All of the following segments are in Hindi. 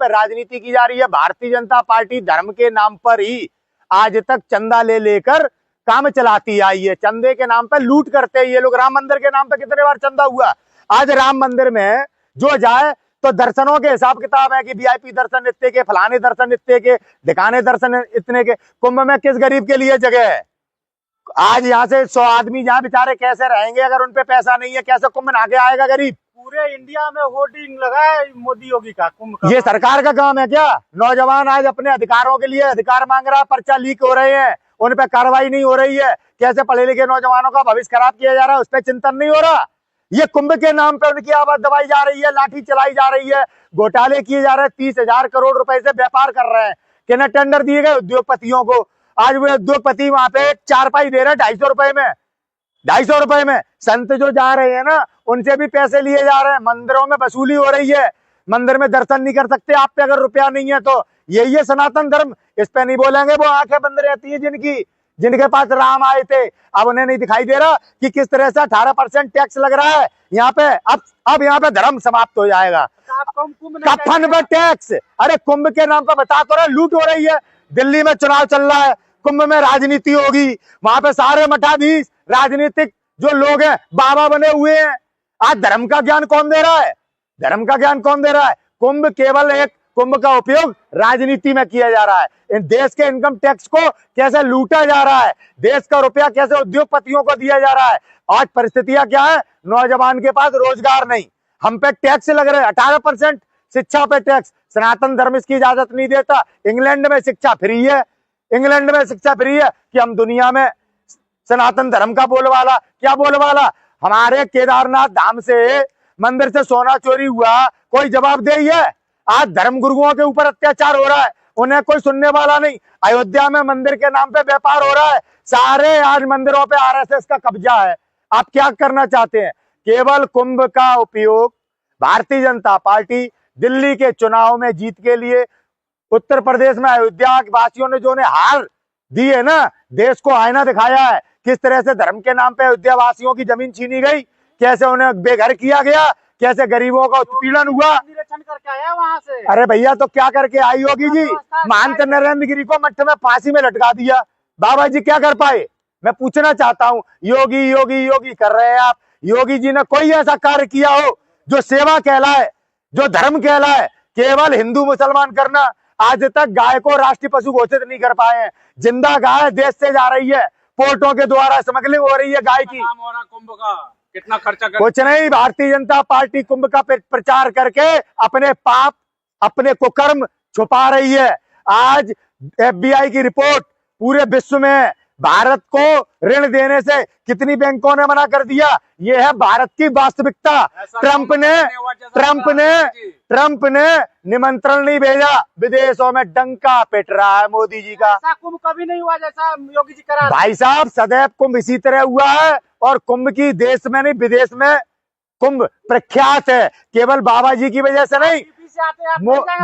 पे राजनीति की जा रही है। भारतीय जनता पार्टी धर्म के नाम पर ही आज तक चंदा ले लेकर काम चलाती आई है। चंदे के नाम पर लूट करते हैं ये लोग। राम मंदिर के नाम पे कितने बार चंदा हुआ। आज राम मंदिर में जो जाए तो दर्शनों के हिसाब किताब है कि वीआईपी दर्शन इतने के, फलाने दर्शन इतने के, ढिकाने दर्शन इतने के। कुंभ में किस गरीब के लिए जगह है। आज यहाँ से 100 आदमी जहाँ बेचारे कैसे रहेंगे अगर उनपे पैसा नहीं है। कैसे कुंभ नहा के आएगा गरीब। पूरे इंडिया में होर्डिंग लगा है मोदी योगी का कुंभ का। ये सरकार का काम है क्या। नौजवान आज अपने अधिकारों के लिए अधिकार मांग रहा है, पर्चा लीक हो रहे हैं, उन पे कार्रवाई नहीं हो रही है। कैसे पढ़े लिखे नौजवानों का भविष्य खराब किया जा रहा है, उस पर चिंतन नहीं हो रहा। ये कुंभ के नाम पे उनकी आवाज दबाई जा रही है, लाठी चलाई जा रही है, घोटाले किए जा रहे हैं। 30,000 करोड़ रुपए से व्यापार कर रहे हैं। किन्हें टेंडर दिए गए उद्योगपतियों को। आज वो उद्योगपति वहां पे चारपाई दे रहे हैं 250 रुपए में। 250 रुपए में संत जो जा रहे हैं ना उनसे भी पैसे लिए जा रहे हैं। मंदिरों में वसूली हो रही है। मंदिर में दर्शन नहीं कर सकते आप पे अगर रुपया नहीं है तो। यही है सनातन धर्म। इस पे नहीं बोलेंगे। वो आंखें बंद रहती है जिनके पास राम आए थे। अब उन्हें नहीं दिखाई दे रहा कि किस तरह से 18% टैक्स लग रहा है यहाँ पे। अब यहाँ पे धर्म समाप्त हो जाएगा। कफन पे टैक्स। अरे कुंभ के नाम पर बता तो रहे लूट हो रही है। दिल्ली में चुनाव चल रहा है, कुंभ में राजनीति होगी। वहां पे सारे मठाधीश राजनीतिक जो लोग हैं बाबा बने हुए हैं। आज धर्म का ज्ञान कौन दे रहा है। धर्म का ज्ञान कौन दे रहा है। कुंभ केवल एक कुंभ का उपयोग राजनीति में किया जा रहा है। इन देश के इनकम टैक्स को कैसे लूटा जा रहा है, देश का रुपया कैसे उद्योगपतियों को दिया जा रहा है। आज परिस्थितियां क्या है, नौजवान के पास रोजगार नहीं, हम पे टैक्स लग रहे हैं 18%। शिक्षा पे टैक्स। सनातन धर्म इसकी इजाजत नहीं देता। इंग्लैंड में शिक्षा फ्री है। इंग्लैंड में शिक्षा फ्री है कि हम दुनिया में सनातन धर्म का बोलवाला। क्या बोलवाला। हमारे केदारनाथ धाम से मंदिर से सोना चोरी हुआ, कोई जवाबदेही है। आज धर्म गुरुओं के ऊपर अत्याचार हो रहा है, उन्हें कोई सुनने वाला नहीं। अयोध्या में मंदिर के नाम पे व्यापार हो रहा है। सारे आज मंदिरों पे आरएसएस का कब्जा है। आप क्या करना चाहते हैं। केवल कुंभ का उपयोग भारतीय जनता पार्टी दिल्ली के चुनाव में जीत के लिए, उत्तर प्रदेश में अयोध्या वासियों ने जो उन्हें हार दी है ना, देश को आईना दिखाया है। किस तरह से धर्म के नाम पे अयोध्या वासियों की जमीन छीनी गई, कैसे उन्हें बेघर किया गया, कैसे गरीबों का उत्पीड़न हुआ। निरीक्षण करके आया वहां से। अरे भैया तो क्या करके आई योगी जी। महंत नरेंद्र गिरी को मठ में फांसी में लटका दिया। बाबा जी क्या कर पाए। मैं पूछना चाहता हूँ, योगी योगी योगी कर रहे हैं आप। योगी जी ने कोई ऐसा कार्य किया हो जो सेवा कहलाए, जो धर्म कहलाए। केवल हिंदू मुसलमान करना। आज तक गाय को राष्ट्रीय पशु घोषित नहीं कर पाए हैं। जिंदा गाय देश से जा रही है, पोर्टों के द्वारा स्मगलिंग हो रही है गाय की। कुंभ का कितना खर्चा कर। कुछ नहीं, भारतीय जनता पार्टी कुंभ का प्रचार करके अपने पाप, अपने कुकर्म छुपा रही है। आज एफबीआई की रिपोर्ट पूरे विश्व में भारत को ऋण देने से कितनी बैंकों ने मना कर दिया। ये है भारत की वास्तविकता। ट्रंप ने निमंत्रण नहीं भेजा, विदेशों में डंका पिट रहा है मोदी जी का। ऐसा कुंभ कभी नहीं हुआ जैसा योगी जी करा। भाई साहब सदैव कुंभ इसी तरह हुआ है। और कुंभ की देश में नहीं विदेश में कुंभ प्रख्यात है। केवल बाबा जी की वजह से नहीं,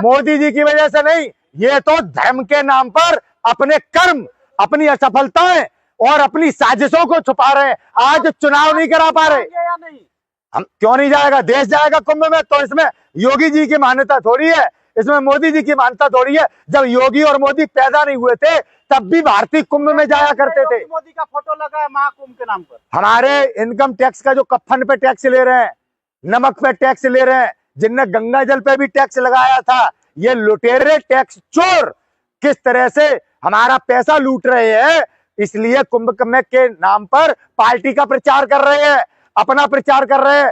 मोदी जी की वजह से नहीं। ये तो धर्म के नाम पर अपने कर्म, अपनी असफलताएं और अपनी साजिशों को छुपा रहे हैं। आज चुनाव नहीं करा पा रहे। हम क्यों नहीं जाएगा, देश जाएगा कुंभ में। तो इसमें योगी जी की मान्यता थोड़ी है, इसमें मोदी जी की मान्यता थोड़ी है। जब योगी और मोदी पैदा नहीं हुए थे तब भी भारतीय कुंभ में जाया करते थे। मोदी का फोटो लगा है महाकुंभ के नाम पर। हमारे इनकम टैक्स का जो कफन पे टैक्स ले रहे हैं, नमक पे टैक्स ले रहे हैं, जिनने गंगा जल पे भी टैक्स लगाया था, ये लुटेरे टैक्स चोर किस तरह से हमारा पैसा लूट रहे हैं। इसलिए कुंभ के नाम पर पार्टी का प्रचार कर रहे हैं, अपना प्रचार कर रहे हैं।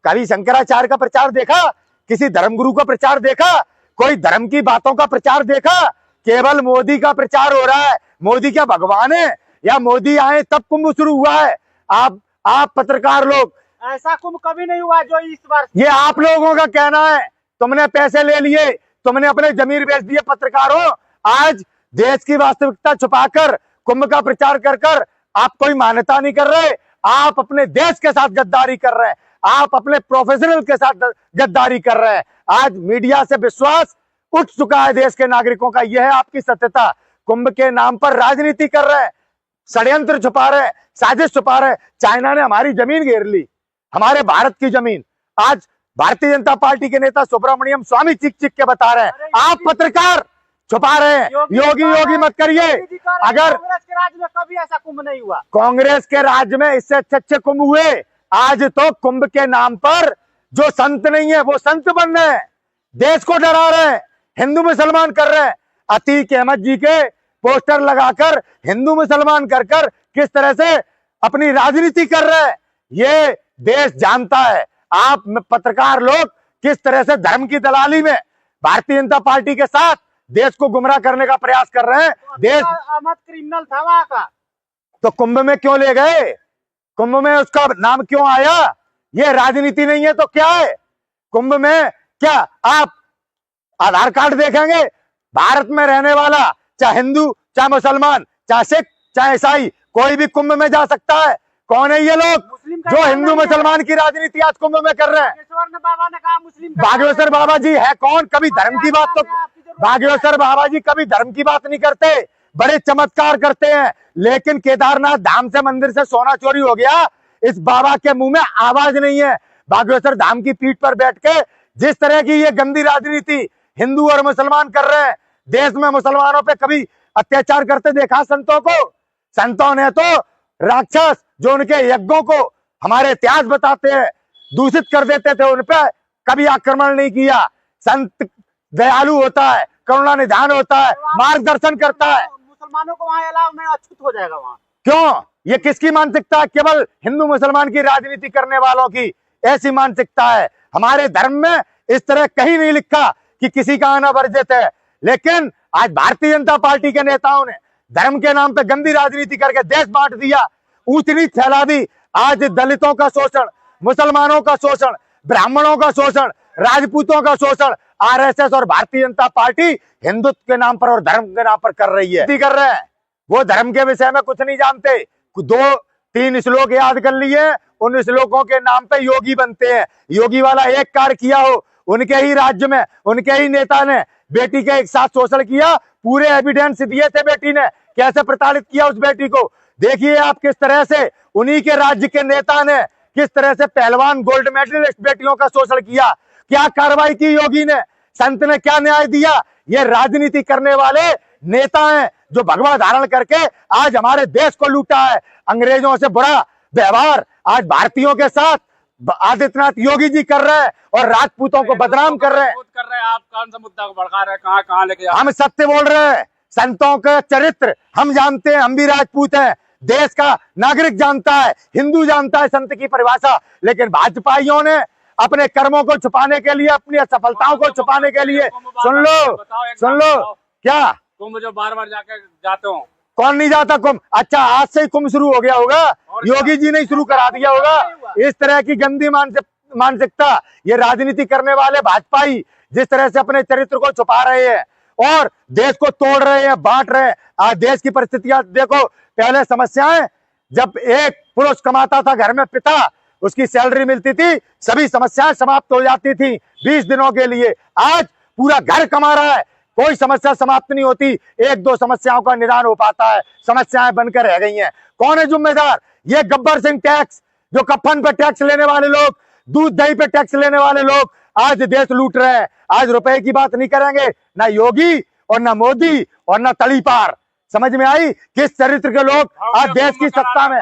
कभी शंकराचार्य का प्रचार देखा, किसी धर्मगुरु का प्रचार देखा, कोई धर्म की बातों का प्रचार देखा। केवल मोदी का प्रचार हो रहा है। मोदी क्या भगवान है या मोदी आए तब कुंभ शुरू हुआ है। आप पत्रकार लोग, ऐसा कुंभ कभी नहीं हुआ जो इस बार। ये आप लोगों का कहना है। तुमने पैसे ले लिए, तुमने अपने जमीर बेच दिए पत्रकारों। आज देश की वास्तविकता छुपाकर कुंभ का प्रचार कर आप कोई मान्यता नहीं कर रहे। आप अपने देश के साथ गद्दारी कर रहे हैं, आप अपने प्रोफेशनल के साथ गद्दारी कर रहे हैं। आज मीडिया से विश्वास उठ चुका है देश के नागरिकों का। यह है आपकी सत्यता। कुंभ के नाम पर राजनीति कर रहे हैं, षड्यंत्र छुपा रहे हैं, साजिश छुपा रहे हैं। चाइना ने हमारी जमीन घेर ली, हमारे भारत की जमीन। आज भारतीय जनता पार्टी के नेता सुब्रमण्यम स्वामी चीख चीख के बता रहे हैं, आप पत्रकार छुपा रहे हैं। योगी योगी मत करिए। अगर कांग्रेस के राज में कभी ऐसा कुंभ नहीं हुआ, कांग्रेस के राज्य में इससे अच्छे अच्छे कुंभ हुए। आज तो कुंभ के नाम पर जो संत नहीं है वो संत बन रहे हैं, देश को डरा रहे हैं, हिंदू मुसलमान कर रहे हैं। अतीक अहमद जी के पोस्टर लगाकर हिंदू मुसलमान कर कर किस तरह से अपनी राजनीति कर रहे हैं, ये देश जानता है। आप पत्रकार लोग किस तरह से धर्म की दलाली में भारतीय जनता पार्टी के साथ देश को गुमराह करने का प्रयास कर रहे हैं। देश अहमद क्रिमिनल था वहां का, तो कुंभ में क्यों ले गए? कुंभ में उसका नाम क्यों आया? ये राजनीति नहीं है तो क्या है? कुंभ में क्या आप आधार कार्ड देखेंगे? भारत में रहने वाला चाहे हिंदू, चाहे मुसलमान, चाहे सिख, चाहे ईसाई, कोई भी कुंभ में जा सकता है। कौन है ये लोग जो हिंदू मुसलमान की राजनीति आज कुंभ में कर रहे हैं? बाबा ने कहा मुस्लिम का बागेश्वर बाबा जी है कौन? कभी धर्म की बात तो बागेश्वर बाबा जी कभी धर्म की बात नहीं करते, बड़े चमत्कार करते हैं। लेकिन केदारनाथ धाम से मंदिर से सोना चोरी हो गया, इस बाबा के मुंह में आवाज नहीं है। बागेश्वर धाम की पीठ पर बैठ के जिस तरह की ये गंदी राजनीति हिंदू और मुसलमान कर रहे हैं, देश में मुसलमानों पे कभी अत्याचार करते देखा संतों को? संतों ने तो राक्षस जो उनके यज्ञों को हमारे इतिहास बताते हैं दूषित कर देते थे, उन पे कभी आक्रमण नहीं किया। संत दयालु होता है, करुणा निधान होता है, मार्गदर्शन करता है। मुसलमानों को वहां अलाव में अछूत हो जाएगा वहां। क्यों? ये किसकी मानसिकता है? केवल हिंदू मुसलमान की राजनीति करने वालों की ऐसी मानसिकता है। हमारे धर्म में इस तरह कहीं नहीं लिखा कि किसी का आना वर्जित है। लेकिन आज भारतीय जनता पार्टी के नेताओं ने धर्म के नाम पे गंदी राजनीति करके देश बांट दिया, ऊंच नीच फैला दी। आज दलितों का शोषण, मुसलमानों का शोषण, ब्राह्मणों का शोषण, राजपूतों का शोषण आरएसएस और भारतीय जनता पार्टी हिंदुत्व के नाम पर और धर्म के नाम पर कर रही है, कर रहे हैं। वो धर्म के विषय में कुछ नहीं जानते। 2-3 श्लोक याद कर लिए, उन श्लोकों के नाम पे योगी बनते हैं। योगी वाला एक कार्य किया हो, उनके ही राज्य में उनके ही नेता ने बेटी के एक साथ शोषण किया, पूरे एविडेंस दिए थे बेटी ने कैसे प्रताड़ित किया उस बेटी को। देखिए आप किस तरह से उन्हीं के राज्य के नेता ने किस तरह से पहलवान गोल्ड मेडलिस्ट बेटियों का शोषण किया। क्या कार्रवाई की योगी ने? संत ने क्या न्याय दिया? ये राजनीति करने वाले नेता हैं जो भगवा धारण करके आज हमारे देश को लूटा है। अंग्रेजों से बुरा व्यवहार आज भारतीयों के साथ आदित्यनाथ योगी जी कर रहे हैं और राजपूतों को बदनाम कर रहे हैं। आप कौन सा मुद्दा को भड़का रहे हैं? कहाँ लेके हम सत्य बोल रहे हैं। संतों का चरित्र हम जानते हैं, हम भी राजपूत हैं। देश का नागरिक जानता है, हिंदू जानता है संत की परिभाषा। लेकिन भाजपाइयों ने अपने कर्मों को छुपाने के लिए, अपनी असफलताओं को छुपाने के लिए, सुन लो क्या कुंभ जो बार जाते हो? कौन नहीं जाता कुंभ? अच्छा, आज से ही कुंभ शुरू हो गया होगा, योगी जी ने ही शुरू करा दिया होगा। इस तरह की गंदी मानसिकता ये राजनीति करने वाले भाजपाई जिस तरह से अपने चरित्र को छुपा रहे हैं और देश को तोड़ रहे हैं, बांट रहे हैं। आज देश की परिस्थितियां देखो। पहले समस्याएं, जब एक पुरुष कमाता था घर में, पिता उसकी सैलरी मिलती थी, सभी समस्याएं समाप्त हो जाती थी 20 दिनों के लिए। आज पूरा घर कमा रहा है, कोई समस्या समाप्त नहीं होती, 1-2 समस्याओं का निदान हो पाता है, समस्याएं बनकर रह गई हैं। कौन है जिम्मेदार? ये गब्बर सिंह टैक्स, जो कफन पे टैक्स लेने वाले लोग, दूध दही पे टैक्स लेने वाले लोग आज देश लूट रहे हैं। आज रुपए की बात नहीं करेंगे, ना योगी और ना मोदी और ना तड़ीपार। समझ में आई किस चरित्र के लोग आज देश की सत्ता में?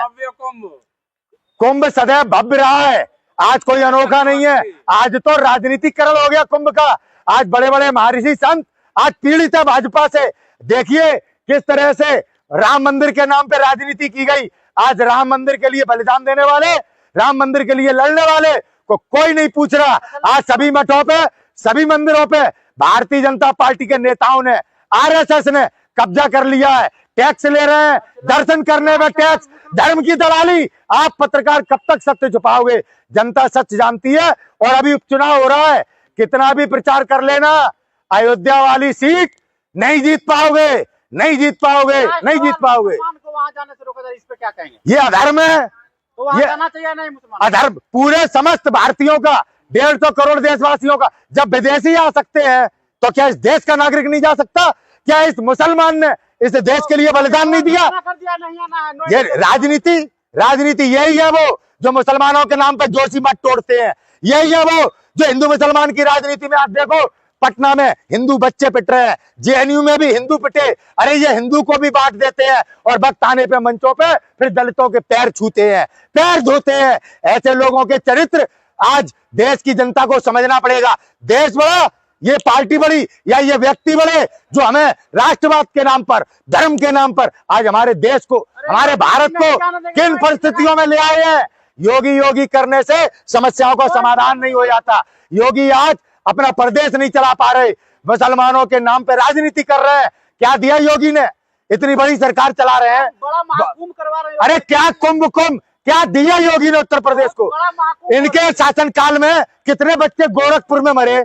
कुंभ सदैव भव्य रहा है, आज कोई अनोखा नहीं है। आज तो राजनीतिकरण हो गया कुंभ का। आज बड़े बड़े महर्षि संत आज पीड़ित है भाजपा से। देखिए किस तरह से राम मंदिर के नाम पे राजनीति की गई। आज राम मंदिर के लिए बलिदान देने वाले, राम मंदिर के लिए लड़ने वाले को कोई नहीं पूछ रहा। आज सभी मठों पे, सभी मंदिरों पे भारतीय जनता पार्टी के नेताओं ने, आरएसएस ने कब्जा कर लिया है। टैक्स ले रहे हैं, दर्शन करने में टैक्स, धर्म की दलाली। आप पत्रकार कब तक सत्य छुपाओगे? जनता सच जानती है। और अभी उपचुनाव हो रहा है, कितना भी प्रचार कर लेना, अयोध्या वाली सीट नहीं जीत पाओगे, नहीं जीत पाओगे, नहीं जीत पाओगे। वहां जाने से रोका जाए, इस पे क्या कहेंगे? ये अधर्म है, तो वहां जाना चाहिए नहीं मुसलमान? अधर्म पूरे समस्त भारतीयों का, 150 करोड़ देशवासियों का। जब विदेशी आ सकते हैं तो क्या इस देश का नागरिक नहीं जा सकता? क्या इस मुसलमान ने इस देश के लिए बलिदान नहीं दिया? ये राजनीति यही है वो जो मुसलमानों के नाम पर जोशी मठ तोड़ते हैं। यही है वो जो हिंदू मुसलमान की राजनीति में आप देखो, पटना में हिंदू बच्चे पिट रहे हैं, जेएनयू में भी हिंदू पिटे। अरे ये हिंदू को भी बांट देते हैं और वक्त आने पे मंचों पे फिर दलितों के पैर छूते हैं, पैर धोते हैं। ऐसे लोगों के चरित्र आज देश की जनता को समझना पड़ेगा। देश बड़ा, ये पार्टी बड़ी या ये व्यक्ति बड़े जो हमें राष्ट्रवाद के नाम पर, धर्म के नाम पर आज हमारे देश को, हमारे भारत को किन परिस्थितियों में ले आए हैं। योगी योगी करने से समस्याओं का समाधान नहीं हो जाता। योगी आज अपना प्रदेश नहीं चला पा रहे, मुसलमानों के नाम पे राजनीति कर रहे हैं। क्या दिया योगी ने? इतनी बड़ी सरकार चला रहे हैं, बड़ा महाकुंभ करवा रहे हो। अरे क्या कुंभ क्या दिया योगी ने उत्तर प्रदेश को? बड़ा महाकुंभ इनके शासन काल में कितने बच्चे गोरखपुर में मरे,